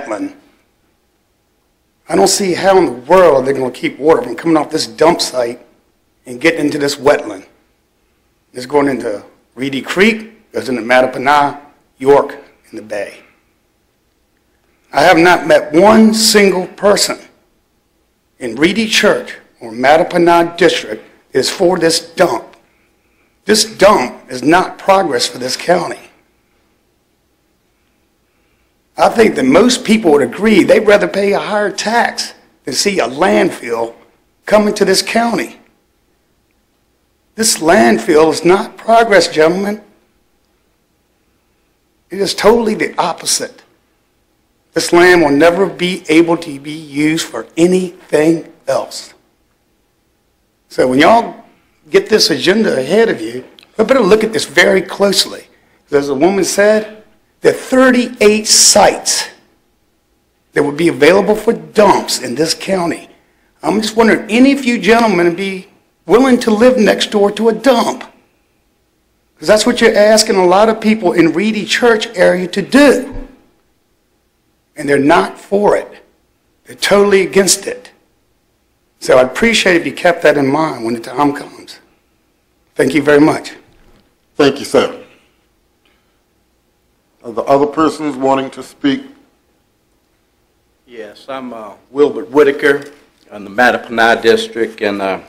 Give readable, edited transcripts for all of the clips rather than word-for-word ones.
wetland, I don't see how in the world they're going to keep water from coming off this dump site and getting into this wetland. It's going into Reedy Creek, goes into Mattaponi, York, in the bay. I have not met one single person in Reedy Church or Mattaponi District that is for this dump. This dump is not progress for this county. I think that most people would agree they'd rather pay a higher tax than see a landfill coming to this county. This landfill is not progress, gentlemen. It is totally the opposite. This land will never be able to be used for anything else. So when y'all get this agenda ahead of you, you better look at this very closely. As a woman said, there are 38 sites that would be available for dumps in this county. I'm just wondering, any of you gentlemen would be willing to live next door to a dump? Because that's what you're asking a lot of people in Reedy Church area to do. And they're not for it. They're totally against it. So I'd appreciate if you kept that in mind when the time comes. Thank you very much. Thank you, sir. Are the other persons wanting to speak? Yes, I'm Wilbert Whitaker in the Mattaponi District and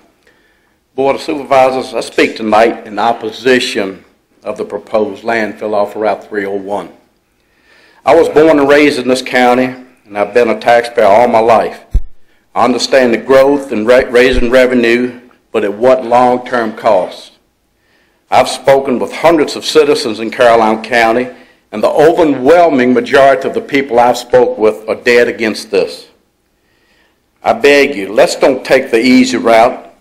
Board of Supervisors. I speak tonight in opposition of the proposed landfill off Route 301. I was born and raised in this county, and I've been a taxpayer all my life. I understand the growth and raising revenue, but at what long-term cost? I've spoken with hundreds of citizens in Caroline County, and the overwhelming majority of the people I've spoke with are dead against this. I beg you, let's don't take the easy route,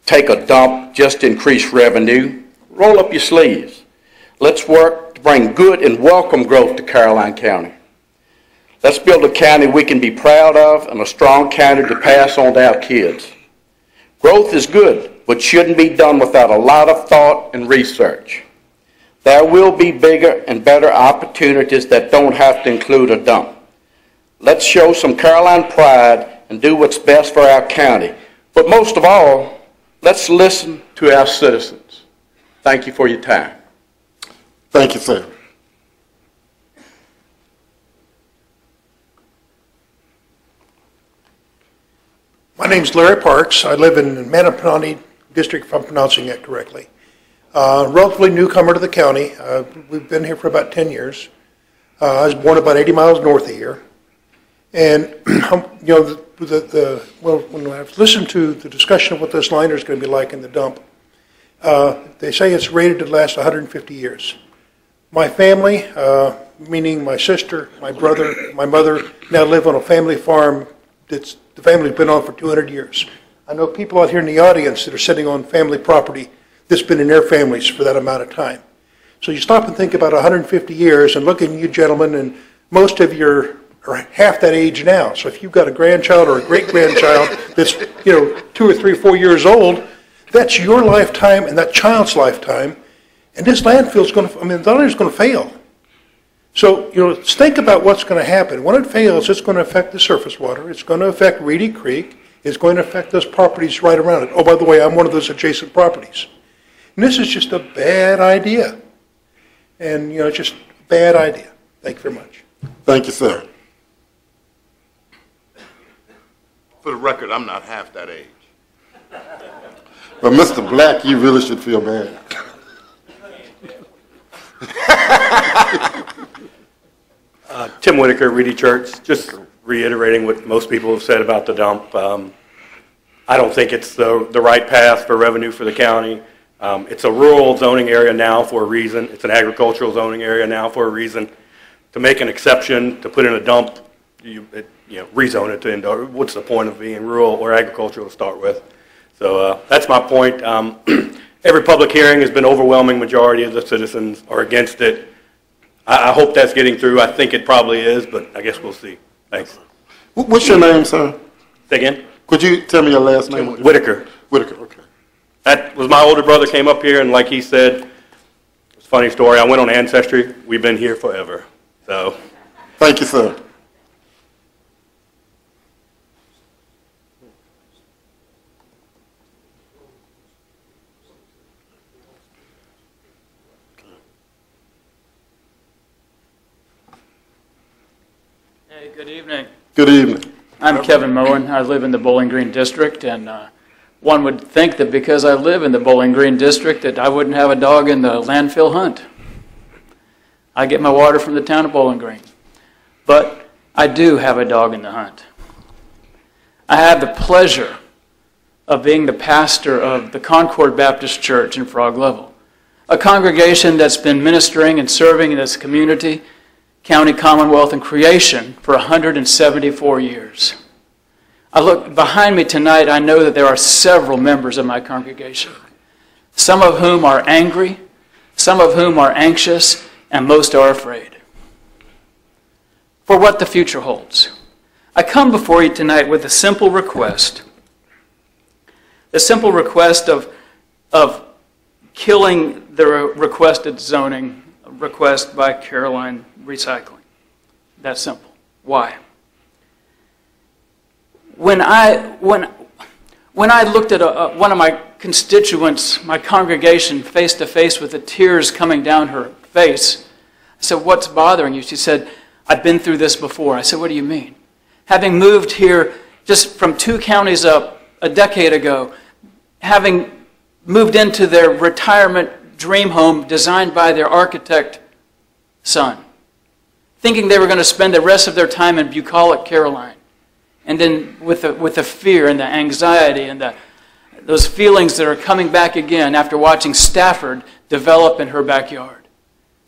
take a dump just to increase revenue. Roll up your sleeves. Let's work to bring good and welcome growth to Caroline County. Let's build a county we can be proud of and a strong county to pass on to our kids. Growth is good, but shouldn't be done without a lot of thought and research. There will be bigger and better opportunities that don't have to include a dump. Let's show some Caroline pride and do what's best for our county. But most of all, let's listen to our citizens. Thank you for your time. Thank you, sir. My name's Larry Parks. I live in Mattaponi District, if I'm pronouncing it correctly. Relatively newcomer to the county. We've been here for about 10 years. I was born about 80 miles north of here. And, you know, when I've listened to the discussion of what this liner is going to be like in the dump, they say it's rated to last 150 years. My family, meaning my sister, my brother, my mother, now live on a family farm that's the family's been on for 200 years. I know people out here in the audience that are sitting on family property that's been in their families for that amount of time. So you stop and think about 150 years and look at you gentlemen, and most of you are half that age now. So if you've got a grandchild or a great-grandchild that's, you know, 2 or 3 or 4 years old, that's your lifetime and that child's lifetime. And this landfill's going to, I mean, the liner's going to fail. So, you know, think about what's going to happen. When it fails, it's going to affect the surface water. It's going to affect Reedy Creek. It's going to affect those properties right around it. Oh, by the way, I'm one of those adjacent properties. And this is just a bad idea. And, you know, just a bad idea. Thank you very much. Thank you, sir. For the record, I'm not half that age. But Mr. Black, you really should feel bad. Tim Whitaker, Reedy Church, just reiterating what most people have said about the dump. I don't think it's the right path for revenue for the county. It's a rural zoning area now for a reason. It's an agricultural zoning area now for a reason. To make an exception, to put in a dump, rezone it to indoor. What's the point of being rural or agricultural to start with? So that's my point. Every public hearing has been overwhelming majority of the citizens are against it. I hope that's getting through. I think it probably is, but I guess we'll see. Thanks. What's your name, sir? Say again? Could you tell me your last name? Whitaker. Whitaker, okay. That was my older brother came up here, and like he said, it's a funny story. I went on Ancestry. We've been here forever. So. Thank you, sir. Hey, good evening. Good evening. I'm Kevin Moen. I live in the Bowling Green District, and one would think that because I live in the Bowling Green District that I wouldn't have a dog in the landfill hunt. I get my water from the town of Bowling Green. But I do have a dog in the hunt. I have the pleasure of being the pastor of the Concord Baptist Church in Frog Level, a congregation that's been ministering and serving in this community, county, commonwealth, and creation for 174 years. I look behind me tonight, I know that there are several members of my congregation, some of whom are angry, some of whom are anxious, and most are afraid for what the future holds. I come before you tonight with a simple request. The simple request of killing the requested zoning request by Caroline Recycling. That's simple. Why? When I looked at one of my constituents, my congregation, face to face with the tears coming down her face, I said, "What's bothering you?" She said, "I've been through this before." I said, "What do you mean?" Having moved here just from 2 counties up a decade ago, having moved into their retirement dream home designed by their architect son, thinking they were going to spend the rest of their time in bucolic Caroline, and then with the fear and the anxiety and those feelings that are coming back again after watching Stafford develop in her backyard.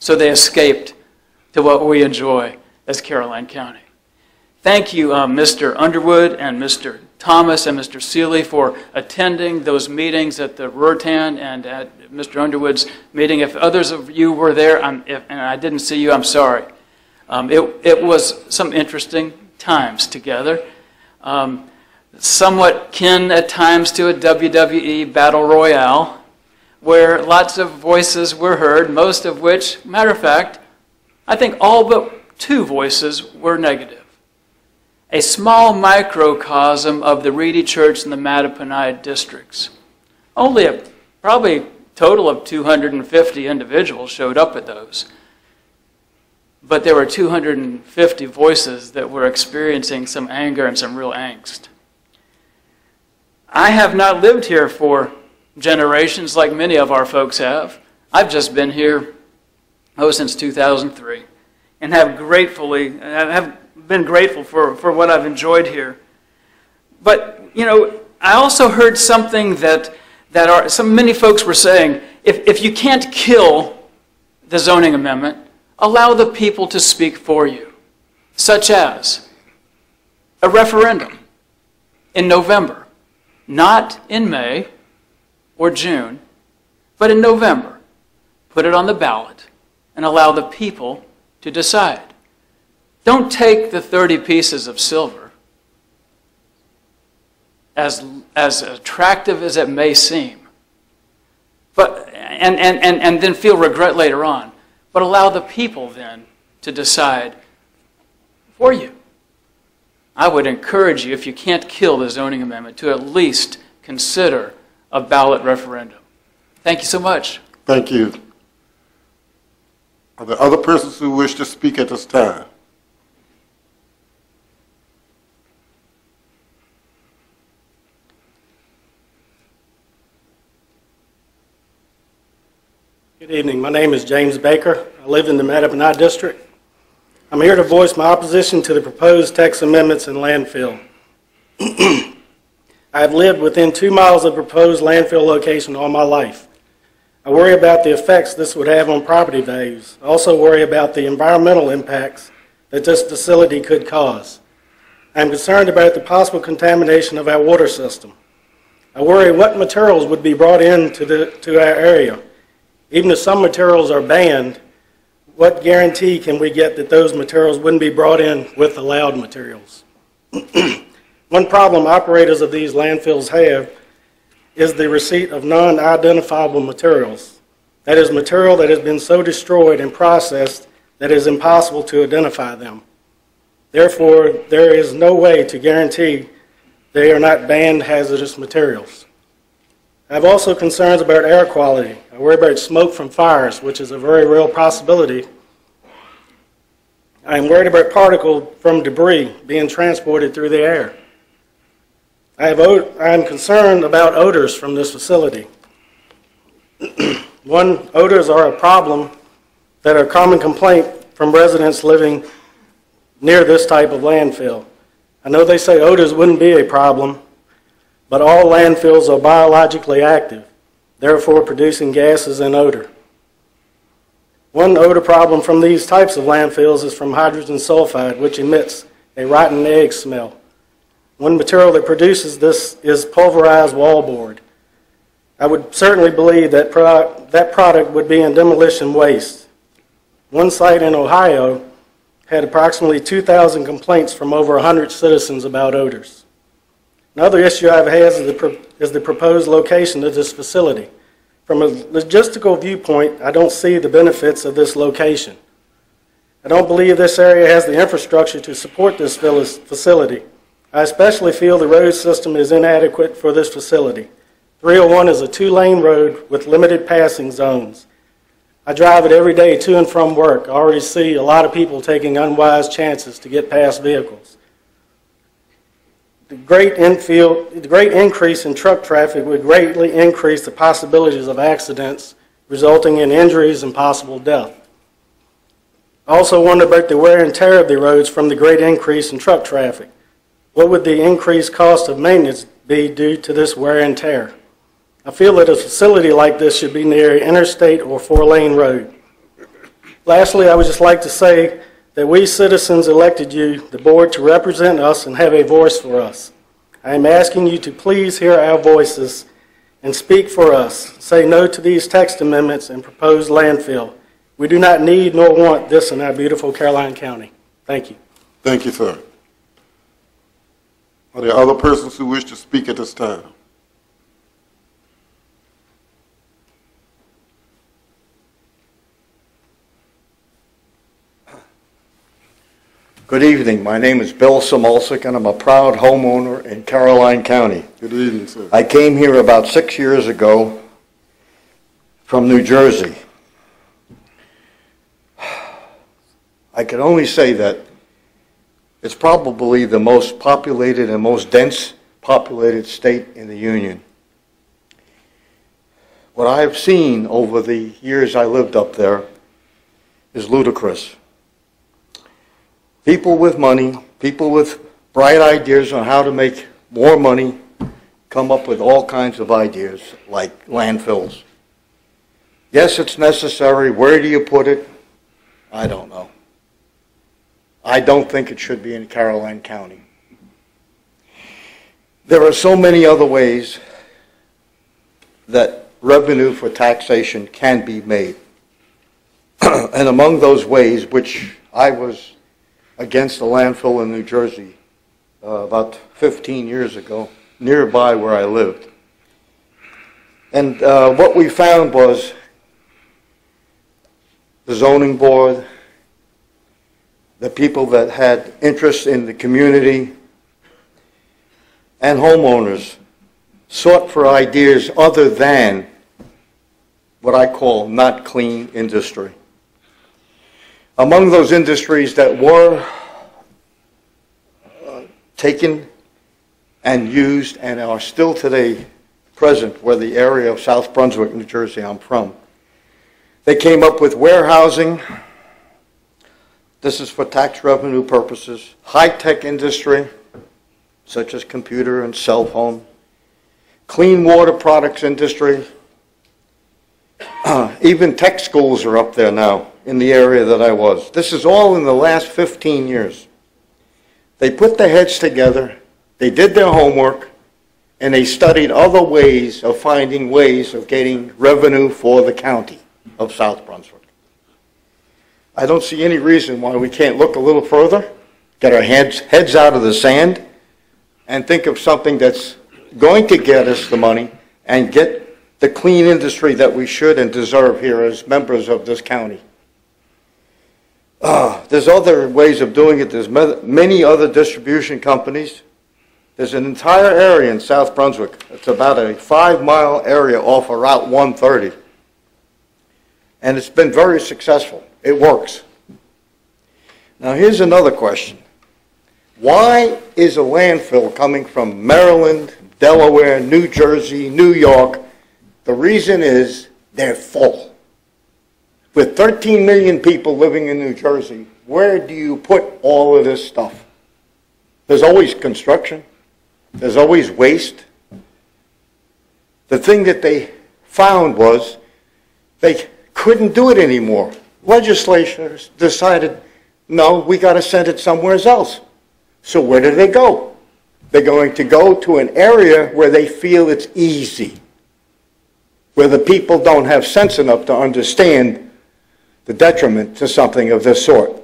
So they escaped to what we enjoy as Caroline County. Thank you, Mr. Underwood and Mr. Thomas and Mr. Seeley for attending those meetings at the Rurtan and at Mr. Underwood's meeting. If others of you were there and I didn't see you, I'm sorry. It was some interesting times together. Somewhat kin at times to a WWE Battle Royale, where lots of voices were heard, most of which, matter of fact, I think all but 2 voices were negative. A small microcosm of the Reedy Church and the Mattaponi districts. Only a probably total of 250 individuals showed up at those. But there were 250 voices that were experiencing some anger and some real angst. I have not lived here for generations like many of our folks have. I've just been here, since 2003, and have been grateful for what I've enjoyed here. But, I also heard something that many folks were saying, if you can't kill the zoning amendment, allow the people to speak for you, such as a referendum in November, not in May or June, but in November. Put it on the ballot and allow the people to decide. Don't take the 30 pieces of silver, as attractive as it may seem, and then feel regret later on. But allow the people then to decide for you. I would encourage you, if you can't kill the zoning amendment, to at least consider a ballot referendum. Thank you so much. Thank you. Are there other persons who wish to speak at this time? Good evening. My name is James Baker. I live in the Mattaponi District. I'm here to voice my opposition to the proposed tax amendments in landfill. I have lived within 2 miles of proposed landfill location all my life. I worry about the effects this would have on property values. I also worry about the environmental impacts that this facility could cause. I am concerned about the possible contamination of our water system. I worry what materials would be brought to our area. Even if some materials are banned, what guarantee can we get that those materials wouldn't be brought in with allowed materials? One problem operators of these landfills have is the receipt of non-identifiable materials. That is material that has been so destroyed and processed that it is impossible to identify them. Therefore, there is no way to guarantee they are not banned hazardous materials. I have also concerns about air quality. I worry about smoke from fires, which is a very real possibility I am worried about particles from debris being transported through the air. I am concerned about odors from this facility. One, odors are a problem that are a common complaint from residents living near this type of landfill. I know they say odors wouldn't be a problem, but all landfills are biologically active, therefore producing gases and odor. One odor problem from these types of landfills is from hydrogen sulfide, which emits a rotten egg smell. One material that produces this is pulverized wallboard. I would certainly believe that product would be in demolition waste. One site in Ohio had approximately 2,000 complaints from over 100 citizens about odors. Another issue I've had is the proposed location of this facility. From a logistical viewpoint, I don't see the benefits of this location. I don't believe this area has the infrastructure to support this facility. I especially feel the road system is inadequate for this facility. 301 is a 2-lane road with limited passing zones. I drive it every day to and from work. I already see a lot of people taking unwise chances to get past vehicles. The great increase in truck traffic would greatly increase the possibilities of accidents, resulting in injuries and possible death. I also wonder about the wear and tear of the roads from the great increase in truck traffic. What would the increased cost of maintenance be due to this wear and tear? I feel that a facility like this should be near an interstate or 4-lane road. Lastly, I would just like to say that we citizens elected you, the board, to represent us and have a voice for us. I am asking you to please hear our voices and speak for us. Say no to these text amendments and proposed landfill. We do not need nor want this in our beautiful Caroline County. Thank you. Thank you, sir. Are there other persons who wish to speak at this time? Good evening. My name is Bill Samolsik, and I'm a proud homeowner in Caroline County. Good evening, sir. I came here about 6 years ago from New Jersey. I can only say that it's probably the most populated and most dense populated state in the Union. What I have seen over the years I lived up there is ludicrous. People with money, people with bright ideas on how to make more money, come up with all kinds of ideas like landfills. Yes, it's necessary. Where do you put it? I don't know. I don't think it should be in Caroline County. There are so many other ways that revenue for taxation can be made. And among those ways, which I was against a landfill in New Jersey about 15 years ago, nearby where I lived. And what we found was the zoning board, the people that had interest in the community, and homeowners sought for ideas other than what I call not clean industry. Among those industries that were taken and used and are still today present were the area of South Brunswick, New Jersey I'm from. They came up with warehousing. This is for tax revenue purposes. High-tech industry, such as computer and cell phone. Clean water products industry. Even tech schools are up there now in the area that I was. This is all in the last 15 years. They put their heads together, they did their homework, and they studied other ways of finding ways of getting revenue for the county of South Brunswick. I don't see any reason why we can't look a little further, get our heads out of the sand, and think of something that's going to get us the money and get the clean industry that we should and deserve here as members of this county. There's other ways of doing it. There's many other distribution companies. There's an entire area in South Brunswick. It's about a 5-mile area off of Route 130. And it's been very successful. It works. Now, here's another question. Why is a landfill coming from Maryland, Delaware, New Jersey, New York? The reason is they're full. With 13 million people living in New Jersey, where do you put all of this stuff? There's always construction. There's always waste. The thing that they found was they couldn't do it anymore. Legislators decided, no, we got to send it somewhere else. So where do they go? They're going to go to an area where they feel it's easy, where the people don't have sense enough to understand the detriment to something of this sort.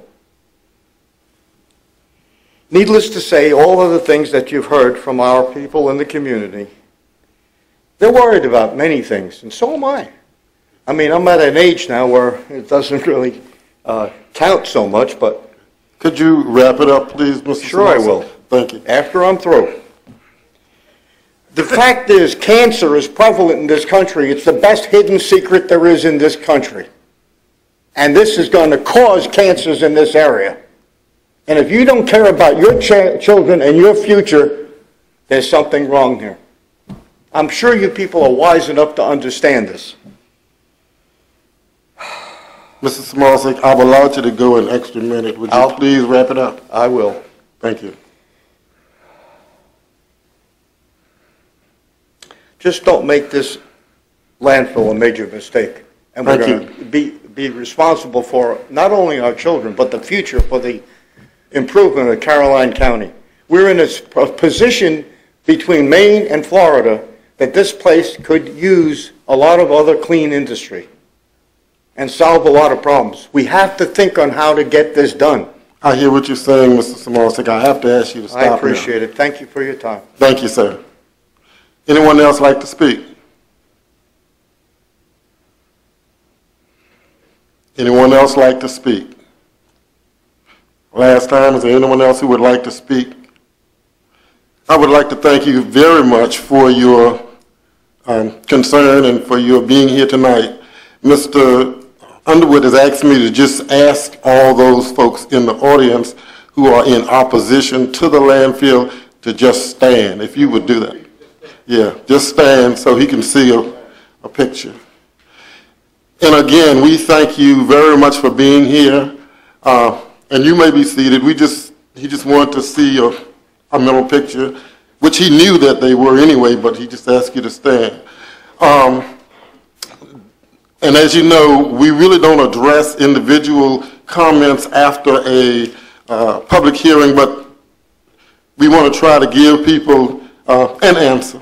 Needless to say, all of the things that you've heard from our people in the community, they're worried about many things, and so am I. I mean, I'm at an age now where it doesn't really count so much, but... Could you wrap it up, please, Mr. Sure, I will. Thank you. After I'm through. The fact is, cancer is prevalent in this country. It's the best hidden secret there is in this country. And this is going to cause cancers in this area. And if you don't care about your children and your future, there's something wrong here. I'm sure you people are wise enough to understand this. Mr. Samarczyk, I've allowed you to go an extra minute. Would you please wrap it up? I will. Thank you. Just don't make this landfill a major mistake. And we're going to be responsible for not only our children, but the future for the improvement of Caroline County. We're in a position between Maine and Florida that this place could use a lot of other clean industry and solve a lot of problems. We have to think on how to get this done. I hear what you're saying, Mr. Samarczyk. I have to ask you to stop. I appreciate it. Thank you for your time. Thank you, sir. Anyone else like to speak? Anyone else like to speak? Last time, is there anyone else who would like to speak? I would like to thank you very much for your concern and for your being here tonight. Mr. Underwood has asked me to just ask all those folks in the audience who are in opposition to the landfill to just stand, if you would do that. Yeah, just stand so he can see a picture. And again, we thank you very much for being here. And you may be seated. He just wanted to see a mental picture, which he knew that they were anyway, but he just asked you to stand. And as you know, we really don't address individual comments after a public hearing, but we want to try to give people an answer.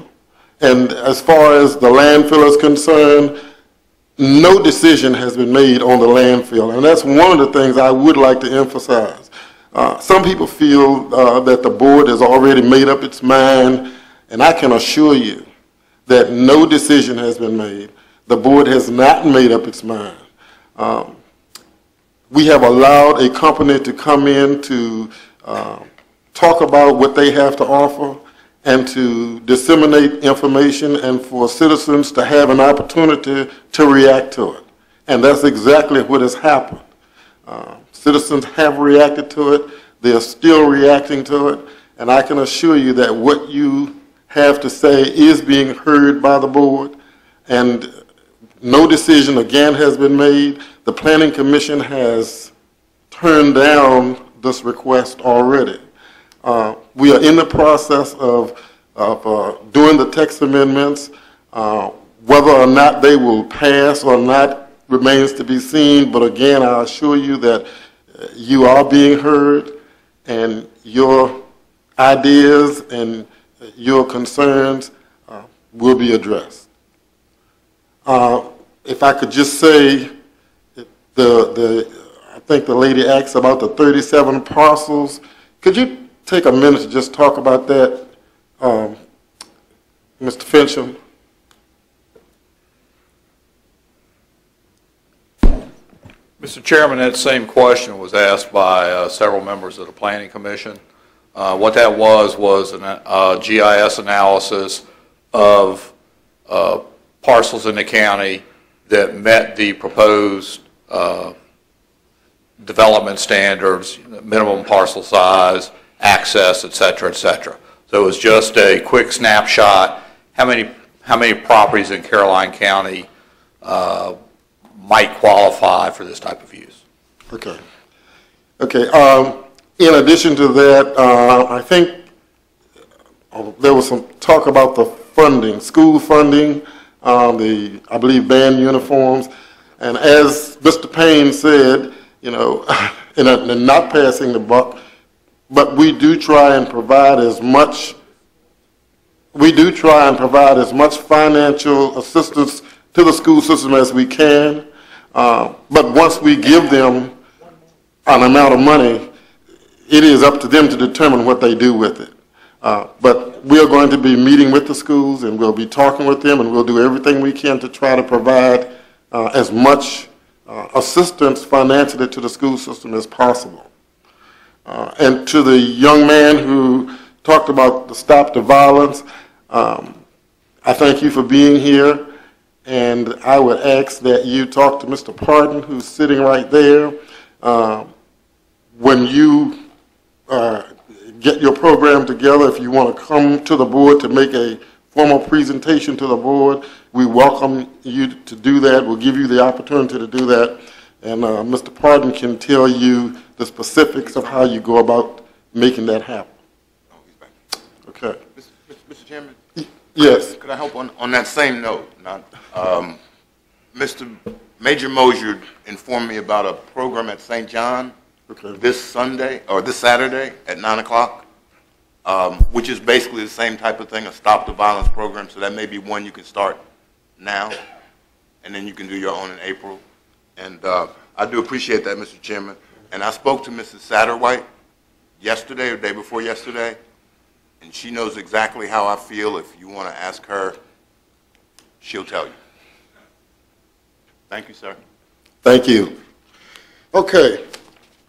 And as far as the landfill is concerned, no decision has been made on the landfill. And that's one of the things I would like to emphasize. Some people feel that the board has already made up its mind, and I can assure you that no decision has been made. The board has not made up its mind. We have allowed a company to come in to talk about what they have to offer and to disseminate information and for citizens to have an opportunity to react to it. And that's exactly what has happened. Citizens have reacted to it. They're still reacting to it. And I can assure you that what you have to say is being heard by the board. And no decision, again, has been made. The Planning Commission has turned down this request already. We are in the process of doing the text amendments. Whether or not they will pass or not remains to be seen. But again, I assure you that you are being heard and your ideas and your concerns will be addressed. If I could just say, I think the lady asked about the 37 parcels. Could you take a minute to just talk about that, Mr. Fincham? Mr. Chairman, that same question was asked by several members of the Planning Commission. What that was a GIS analysis of parcels in the county that met the proposed development standards, minimum parcel size, access, et cetera, et cetera. So it was just a quick snapshot. How many properties in Caroline County might qualify for this type of use? Okay. Okay. In addition to that, I think there was some talk about the funding, school funding, I believe band uniforms, and as Mr. Payne said, you know, and not passing the buck, but we do try and provide as much. We do try and provide as much financial assistance to the school system as we can. But once we give them an amount of money, it is up to them to determine what they do with it. But we are going to be meeting with the schools, and we'll be talking with them, and we'll do everything we can to try to provide as much assistance financially to the school system as possible. And to the young man who talked about the Stop the Violence, I thank you for being here, and I would ask that you talk to Mr. Pardon, who's sitting right there. When you get your program together, if you want to come to the board to make a formal presentation to the board, we welcome you to do that. We'll give you the opportunity to do that, and Mr. Pardon can tell you the specifics of how you go about making that happen. Okay. Mr. Chairman? Yes. Could I help on that same note? Mr. Major Mosier informed me about a program at St. John this Sunday, or this Saturday at 9 o'clock, which is basically the same type of thing, a Stop the Violence program, so that may be one you can start now, and then you can do your own in April. And I do appreciate that, Mr. Chairman. And I spoke to Mrs. Satterwhite yesterday or day before yesterday, and she knows exactly how I feel. If you want to ask her, she'll tell you. Thank you, sir. Thank you. Okay,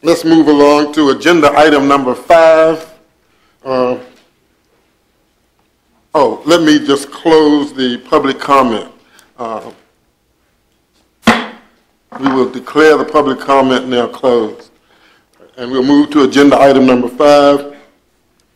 let's move along to agenda item number 5. Let me just close the public comment. We will declare the public comment now closed. And we'll move to agenda item number 5,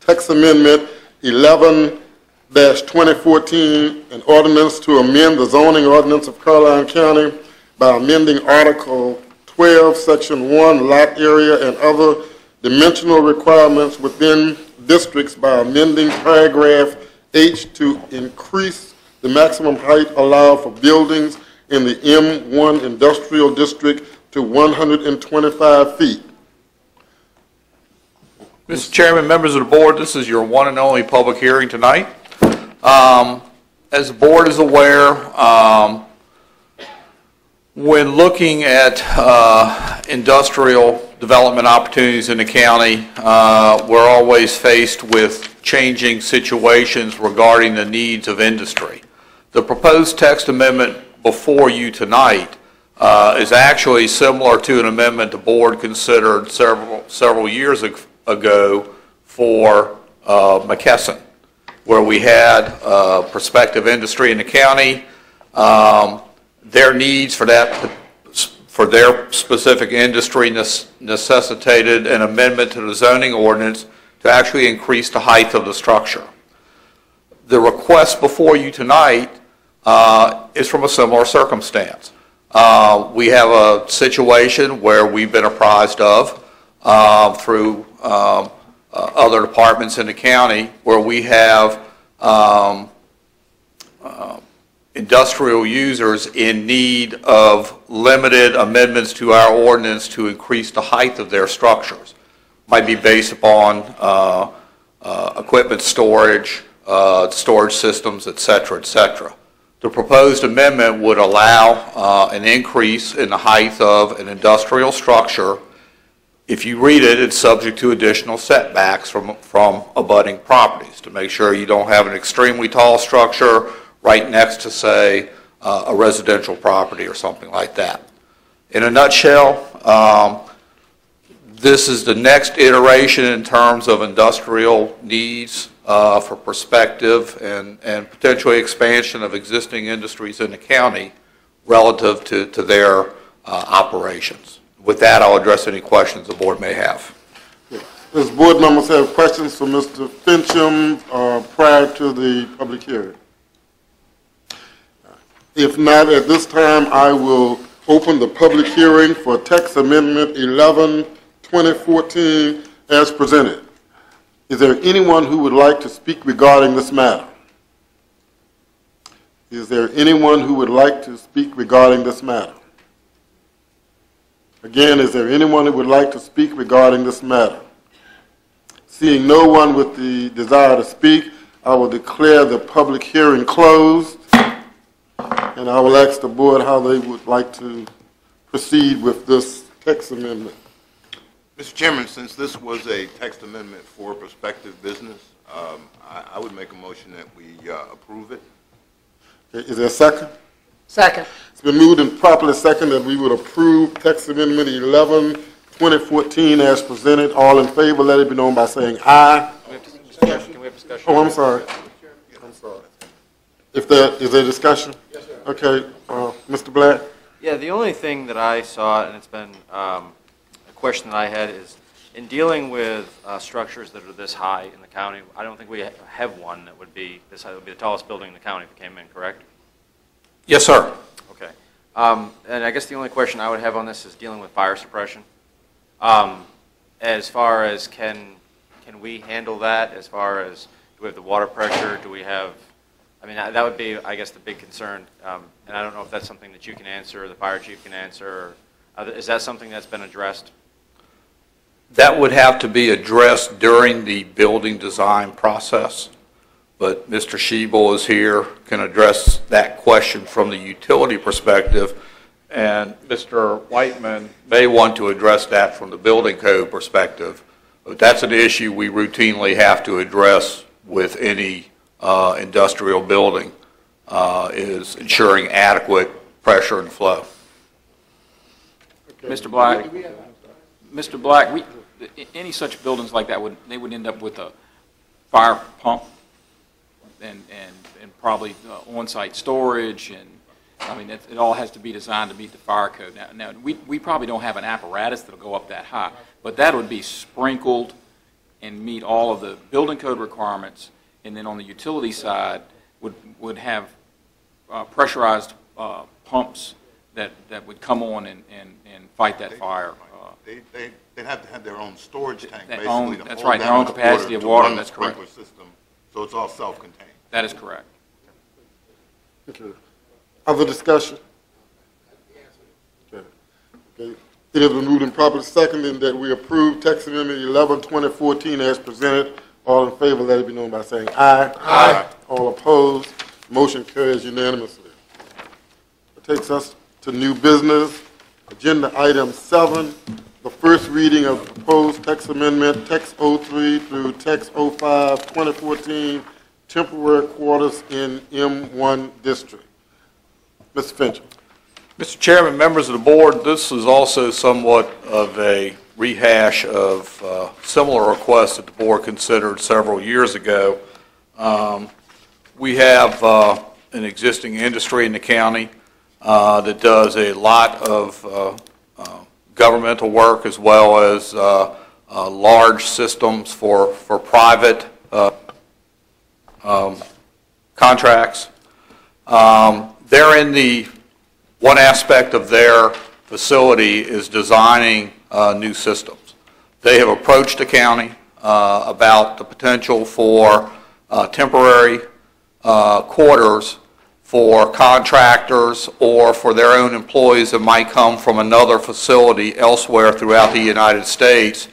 text amendment 11-2014, an ordinance to amend the zoning ordinance of Caroline County by amending Article 12, Section 1, lot area and other dimensional requirements within districts by amending paragraph H to increase the maximum height allowed for buildings in the M1 industrial district to 125 feet. Mr. Chairman, members of the board, this is your one and only public hearing tonight. As the board is aware, when looking at industrial development opportunities in the county, we're always faced with changing situations regarding the needs of industry. The proposed text amendment before you tonight is actually similar to an amendment the board considered several years ago for McKesson, where we had prospective industry in the county. Their needs for their specific industry necessitated an amendment to the zoning ordinance to actually increase the height of the structure. The request before you tonight is from a similar circumstance. We have a situation where we've been apprised of through other departments in the county where we have industrial users in need of limited amendments to our ordinance to increase the height of their structures. Might be based upon equipment storage, storage systems, et cetera, et cetera. The proposed amendment would allow an increase in the height of an industrial structure. If you read it, it's subject to additional setbacks from abutting properties to make sure you don't have an extremely tall structure right next to, say, a residential property or something like that. In a nutshell, this is the next iteration in terms of industrial needs for perspective and potentially expansion of existing industries in the county relative to their operations. With that, I'll address any questions the board may have. Does board members have questions for Mr. Fincham prior to the public hearing? If not, at this time, I will open the public hearing for text amendment 11, 2014 as presented. Is there anyone who would like to speak regarding this matter? Is there anyone who would like to speak regarding this matter? Again, is there anyone who would like to speak regarding this matter? Seeing no one with the desire to speak, I will declare the public hearing closed, and I will ask the board how they would like to proceed with this text amendment. Mr. Chairman, since this was a text amendment for prospective business, I would make a motion that we approve it. Okay, is there a second? Second. It's been moved and properly second that we would approve text amendment 11, 2014 as presented. All in favor, let it be known by saying aye. Can we have discussion? Oh, I'm sorry. I'm sorry. Is there discussion? Yes, sir. Okay, Mr. Black? Yeah, the only thing that I saw, and it's been a question that I had, is in dealing with structures that are this high in the county, I don't think we have one that would be this high. It would be the tallest building in the county if it came in, correct? Yes, sir. Okay. And I guess the only question I would have on this is dealing with fire suppression. As far as can we handle that? As far as do we have the water pressure? Do we have? I mean, that would be, I guess, the big concern. And I don't know if that's something that you can answer, or the fire chief can answer. Or, is that something that's been addressed? That would have to be addressed during the building design process. But Mr. Schiebel is here, can address that question from the utility perspective, and Mr. Whiteman may want to address that from the building code perspective. But that's an issue we routinely have to address with any industrial building, is ensuring adequate pressure and flow. Mr. Black, any such buildings like that they would end up with a fire pump and probably on-site storage, and I mean it all has to be designed to meet the fire code. Now we probably don't have an apparatus that'll go up that high, but that would be sprinkled and meet all of the building code requirements, and then on the utility side would have pressurized pumps that would come on and fight that fire. They'd have to have their own storage tank, That's basically. right, their own capacity of water, that's correct. Sprinkler system, so it's all self-contained. That is correct. Okay. Other discussion? Okay. Okay. It has been moved and properly seconded that we approve text amendment 11, 2014 as presented. All in favor, let it be known by saying aye. Aye. All opposed, motion carries unanimously. It takes us to new business. Agenda item 7, the first reading of the proposed text amendment, text 03 through text 05, 2014, temporary quarters in M1 district. Mr. Fincham. Mr. Chairman, members of the board, this is also somewhat of a rehash of similar requests that the board considered several years ago. We have an existing industry in the county that does a lot of governmental work as well as large systems for private contracts. They're in the one aspect of their facility is designing new systems. They have approached the county about the potential for temporary quarters for contractors or for their own employees that might come from another facility elsewhere throughout the United States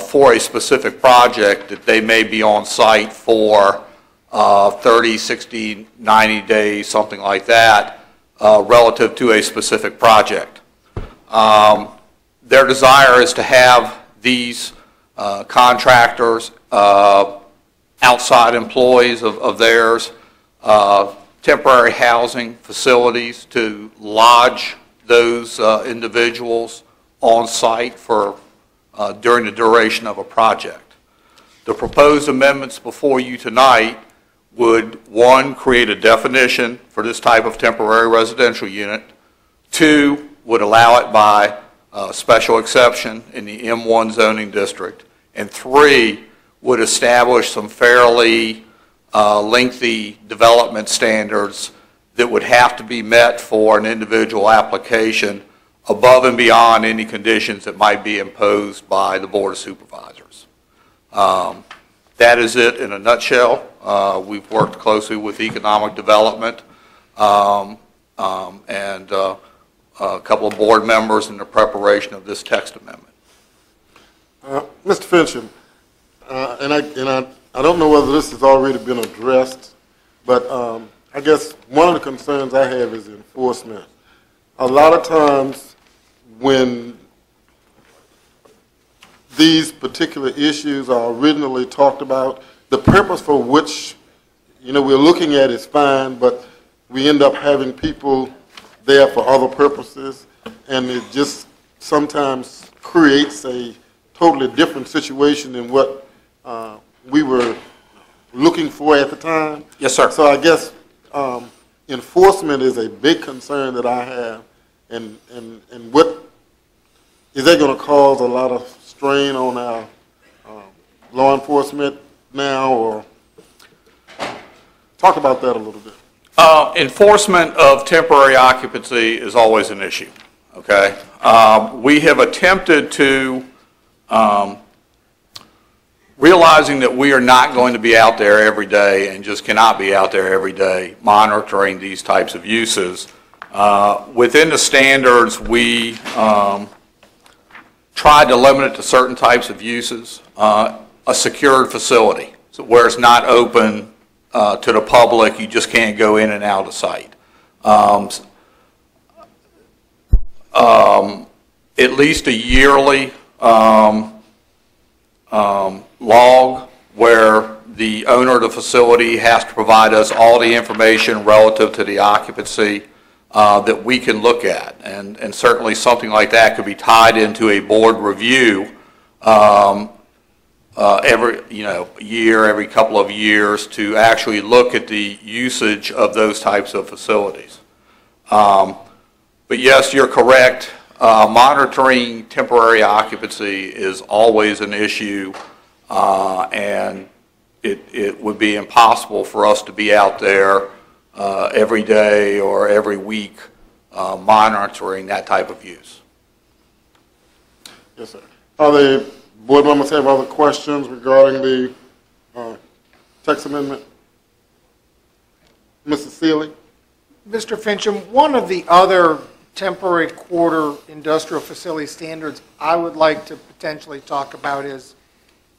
for a specific project that they may be on site for 30, 60, 90 days, something like that, relative to a specific project. Their desire is to have these contractors, outside employees of theirs, temporary housing facilities to lodge those individuals on site for during the duration of a project. The proposed amendments before you tonight would, 1, create a definition for this type of temporary residential unit, 2, would allow it by special exception in the M1 zoning district, and 3 would establish some fairly lengthy development standards that would have to be met for an individual application above and beyond any conditions that might be imposed by the Board of Supervisors. That is it in a nutshell. We've worked closely with economic development and a couple of board members in the preparation of this text amendment. Mr. Fincham, and I don't know whether this has already been addressed, but I guess one of the concerns I have is enforcement. A lot of times when these particular issues are originally talked about, the purpose for which, we're looking at is fine, but we end up having people there for other purposes, and it just sometimes creates a totally different situation than what we were looking for at the time. Yes, sir. So I guess enforcement is a big concern that I have, and what is that going to cause a lot of strain on our law enforcement now, or talk about that a little bit. Enforcement of temporary occupancy is always an issue, okay? We have attempted to, realizing that we are not going to be out there every day and just cannot be out there every day monitoring these types of uses. Within the standards, we tried to limit it to certain types of uses. A secured facility, so where it's not open to the public, you just can't go in and out of sight. At least a yearly log where the owner of the facility has to provide us all the information relative to the occupancy that we can look at. And certainly something like that could be tied into a board review every year, every couple of years, to actually look at the usage of those types of facilities. But yes, you're correct. Monitoring temporary occupancy is always an issue, and it would be impossible for us to be out there every day or every week monitoring that type of use. Yes, sir. Are the board members have other questions regarding the text amendment? Mrs. Seeley? Mr. Fincham, one of the other temporary quarter industrial facility standards I would like to potentially talk about is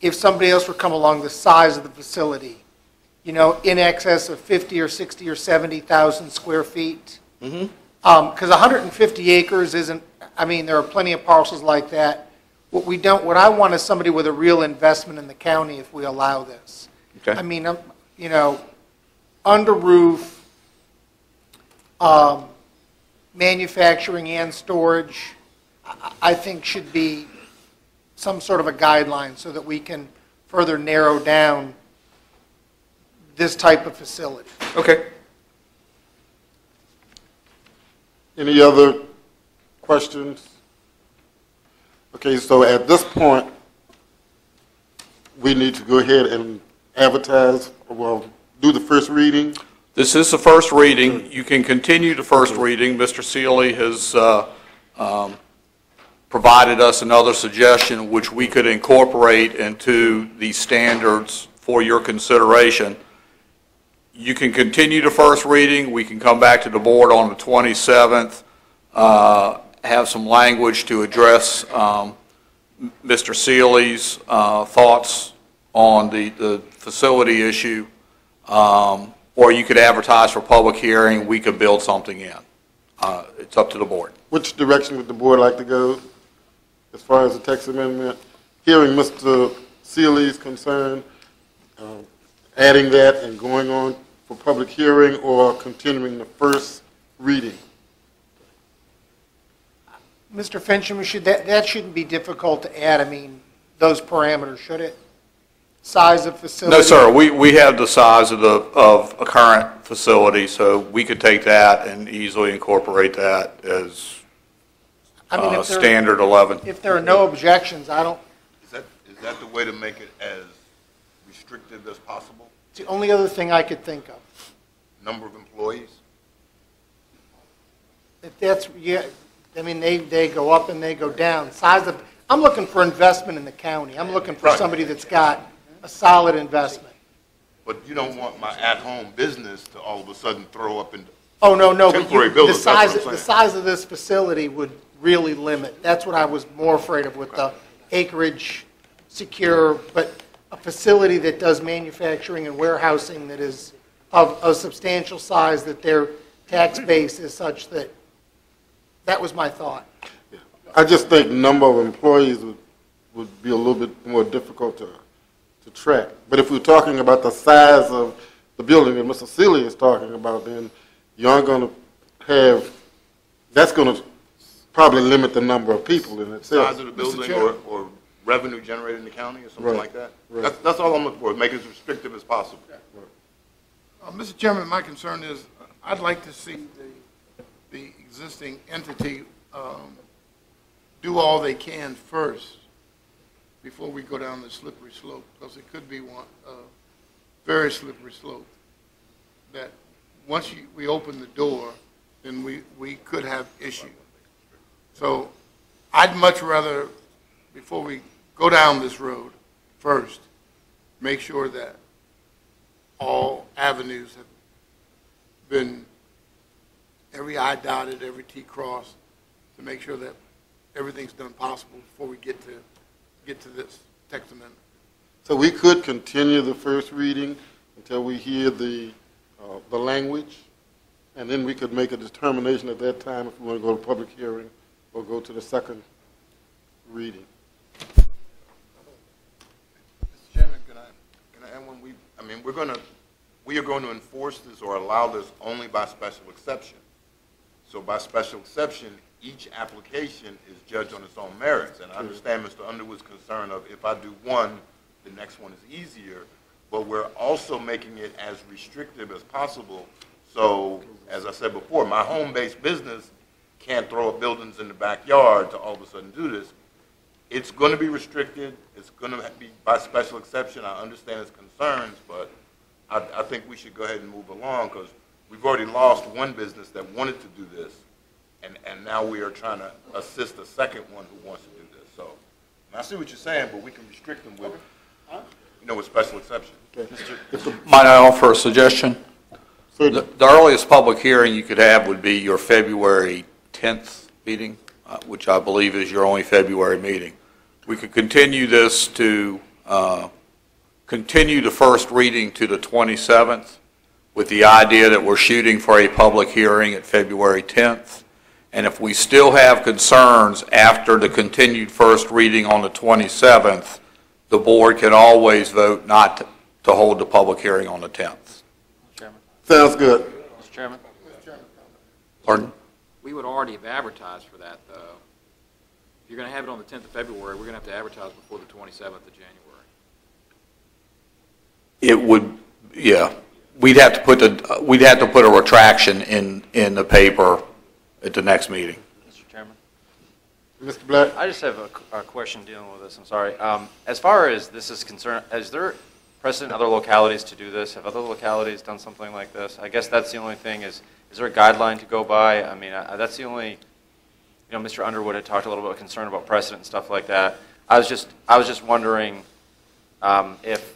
if somebody else were to come along, the size of the facility, in excess of 50 or 60 or 70,000 square feet. Because 150 acres isn't, there are plenty of parcels like that. What I want is somebody with a real investment in the county if we allow this. Okay. Under roof, manufacturing and storage, I think should be some sort of a guideline so that we can further narrow down this type of facility. Okay. Any other questions? Okay, so at this point, we need to go ahead and advertise, do the first reading. This is the first reading. You can continue the first reading. Mr. Seeley has provided us another suggestion which we could incorporate into the standards for your consideration. You can continue the first reading. We can come back to the board on the 27th, have some language to address Mr. Seeley's thoughts on the facility issue, or you could advertise for public hearing. We could build something in. It's up to the board. Which direction would the board like to go as far as the text amendment? Hearing Mr. Seeley's concern, adding that and going on for public hearing, or continuing the first reading? Mr. Fincham, that shouldn't be difficult to add, those parameters, should it? Size of facility? No, sir. We have the size of a current facility, so we could take that and easily incorporate that as I mean, if there- standard 11. If there are no objections, I don't, Is that the way to make it as restrictive as possible? it's the only other thing I could think of. Number of employees? If that's, yeah, I mean, they go up and they go down. Size of, I'm looking for investment in the county. I'm looking for Right. somebody that's got a solid investment. But you don't want my at-home business to all of a sudden throw up into Oh, no, but temporary the buildings, that's size, what I'm the saying. size of this facility would really limit. That's what I was more afraid of with the acreage secure, but a facility that does manufacturing and warehousing that is of a substantial size, that their tax base is such that was my thought. I just think number of employees would be a little bit more difficult to track. But if we're talking about the size of the building that Mr. Seeley is talking about, then you aren't going to have, that's going to probably limit the number of people in itself. Size of the building Chairman. or revenue generated in the county or something Right, like that? right. That's all I'm looking for, make it as restrictive as possible. Mr. Chairman, my concern is, I'd like to see the existing entity do all they can first before we go down the slippery slope, because it could be one, very slippery slope, that once we open the door, then we could have issues. So I'd much rather, before we go down this road, first, make sure that all avenues have been, every I dotted, every T crossed, to make sure that everything's done possible before we get to this text amendment. So we could continue the first reading until we hear the language, and then we could make a determination at that time if we want to go to public hearing or go to the second reading. Mr. Chairman, can I add one? We are going to enforce this or allow this only by special exception. So by special exception, each application is judged on its own merits. And I understand Mr. Underwood's concern of if I do one, the next one is easier. But we're also making it as restrictive as possible. So, as I said before, my home-based business can't throw up buildings in the backyard to all of a sudden do this. It's going to be restricted. It's going to be by special exception. I understand his concerns, but I think we should go ahead and move along, because we've already lost one business that wanted to do this, and now we are trying to assist a second one who wants to do this. So I see what you're saying, but we can restrict them with, with special exception. Might I offer a suggestion? Certainly. The earliest public hearing you could have would be your February 10th meeting, which I believe is your only February meeting. We could continue this to, continue the first reading to the 27th with the idea that we're shooting for a public hearing at February 10th. And if we still have concerns after the continued first reading on the 27th, the board can always vote not to hold the public hearing on the 10th. Chairman? Sounds good. Mr. Chairman? Pardon? We would already have advertised for that, though. If you're going to have it on the 10th of February, we're going to have to advertise before the 27th of January. It would, yeah. We'd have to put a retraction in the paper at the next meeting. Mr. Chairman? Mr. Black? I just have a question dealing with this, I'm sorry. As far as this is concerned, is there precedent in other localities to do this? Have other localities done something like this? I guess that's the only thing is there a guideline to go by? I mean, that's the only, Mr. Underwood had talked a little bit of concern about precedent and stuff like that. I was just wondering if,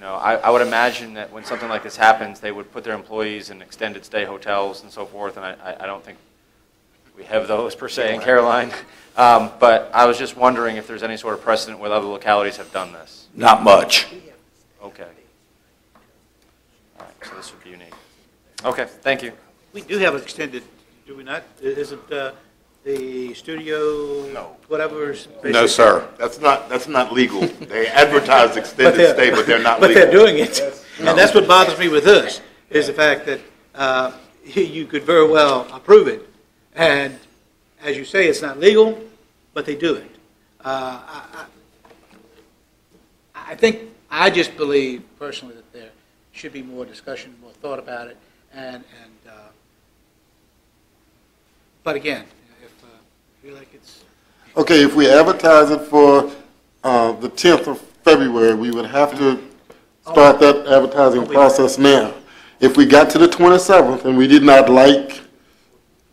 I would imagine that when something like this happens, they would put their employees in extended stay hotels and so forth, and I don't think we have those per se in Caroline. But I was just wondering if there's any sort of precedent where other localities have done this. Not much. Okay. All right, so this would be unique. Okay, thank you. We do have extended, do we not? Isn't the studio, No. whatever? No, sir. That's not legal. They advertise extended stay, but they're not But legal. they're doing it. And that's what bothers me with this, is the fact that you could very well approve it. And as you say, it's not legal, but they do it. I just believe personally that there should be more discussion, more thought about it. But again, feel like it's, Okay, if we advertise it for the 10th of February, we would have to start that advertising process now. If we got to the 27th and we did not like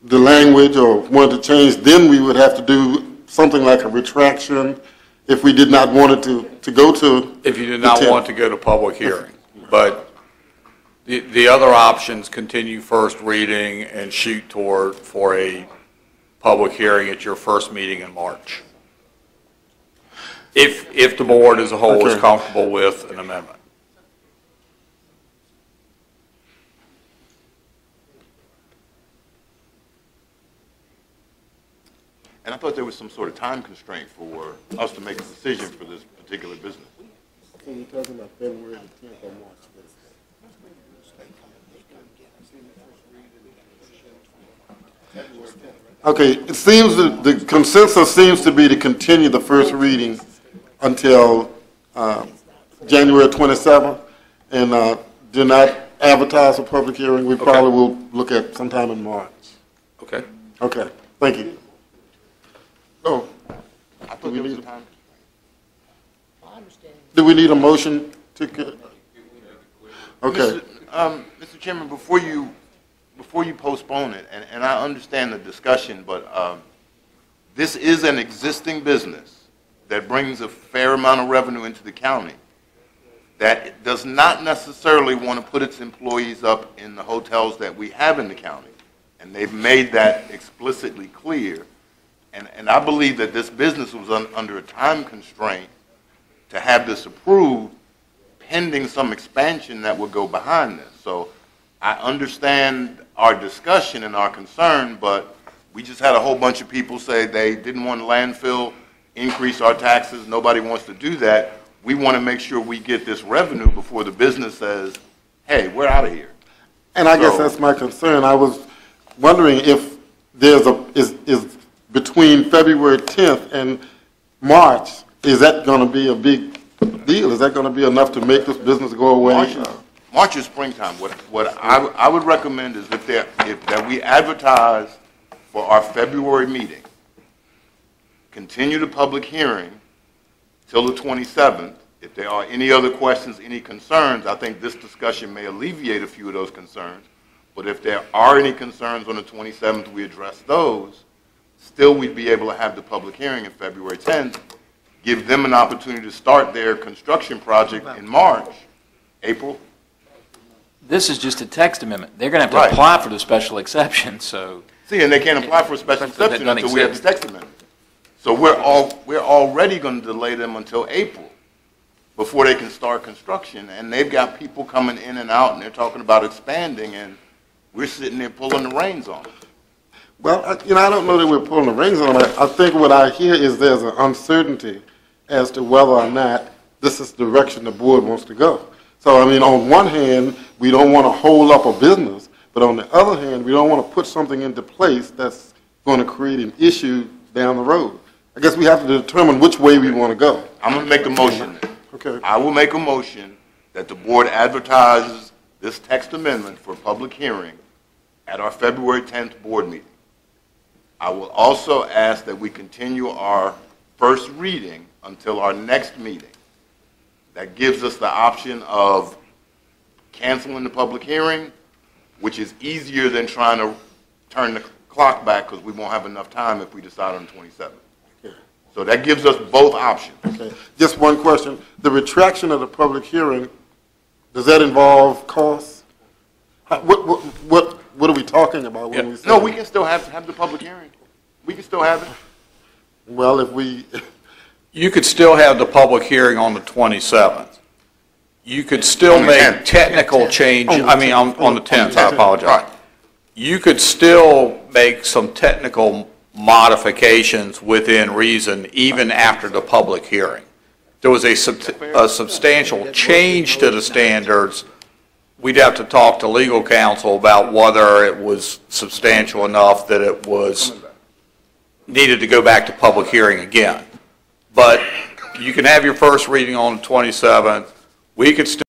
the language or wanted to change, then we would have to do something like a retraction if we did not want it to go to. If you did not want to go to public hearing. But the other options, continue first reading and shoot toward for a public hearing at your first meeting in March. If the board as a whole is comfortable with an amendment. And I thought there was some sort of time constraint for us to make a decision for this particular business. So you're talking about February the 10th or March? Okay, it seems that the consensus seems to be to continue the first reading until January 27th and do not advertise a public hearing. We probably will look at sometime in March. Okay. Okay, thank you. Oh, I thought there was a time. do we need a motion to? Okay. Mr. Chairman, before you postpone it, and I understand the discussion, but this is an existing business that brings a fair amount of revenue into the county that does not necessarily want to put its employees up in the hotels that we have in the county. And they've made that explicitly clear. And I believe that this business was under a time constraint to have this approved pending some expansion that would go behind this. So I understand our discussion and our concern, but we just had a whole bunch of people say they didn't want landfill, increase our taxes. Nobody wants to do that. We want to make sure we get this revenue before the business says, hey, we're out of here. And I guess that's my concern. I was wondering if there's is between February 10th and March, is that going to be a big deal? Is that going to be enough to make this business go away? March is springtime. What I would recommend is that we advertise for our February meeting, continue the public hearing till the 27th. If there are any other questions, any concerns, I think this discussion may alleviate a few of those concerns. But if there are any concerns on the 27th, we address those. Still, we'd be able to have the public hearing in February 10th, give them an opportunity to start their construction project in March, April. This is just a text amendment. They're going to have to apply for the special exception, so. See, and they can't apply for a special exception until we have the text amendment. So we're already going to delay them until April before they can start construction. And they've got people coming in and out, and they're talking about expanding, and we're sitting there pulling the reins on them. Well, I don't know that we're pulling the reins on them. I think what I hear is there's an uncertainty as to whether or not this is the direction the board wants to go. So, I mean, on one hand, we don't want to hold up a business, but on the other hand, we don't want to put something into place that's going to create an issue down the road. I guess we have to determine which way we want to go. I'm going to make a motion. Okay. I will make a motion that the board advertises this text amendment for public hearing at our February 10th board meeting. I will also ask that we continue our first reading until our next meeting. That gives us the option of canceling the public hearing, which is easier than trying to turn the clock back because we won't have enough time if we decide on the 27th. Okay. So that gives us both options. Okay. Just one question. The retraction of the public hearing, does that involve costs? What are we talking about when we say? No, we can still have the public hearing. We can still have it. Well, if we... You could still have the public hearing on the 27th. You could still make technical change, on the 10th, I apologize. You could still make some technical modifications within reason even after the public hearing. There was a substantial change to the standards. We'd have to talk to legal counsel about whether it was substantial enough that it was needed to go back to public hearing again. But you can have your first reading on the 27th. We could still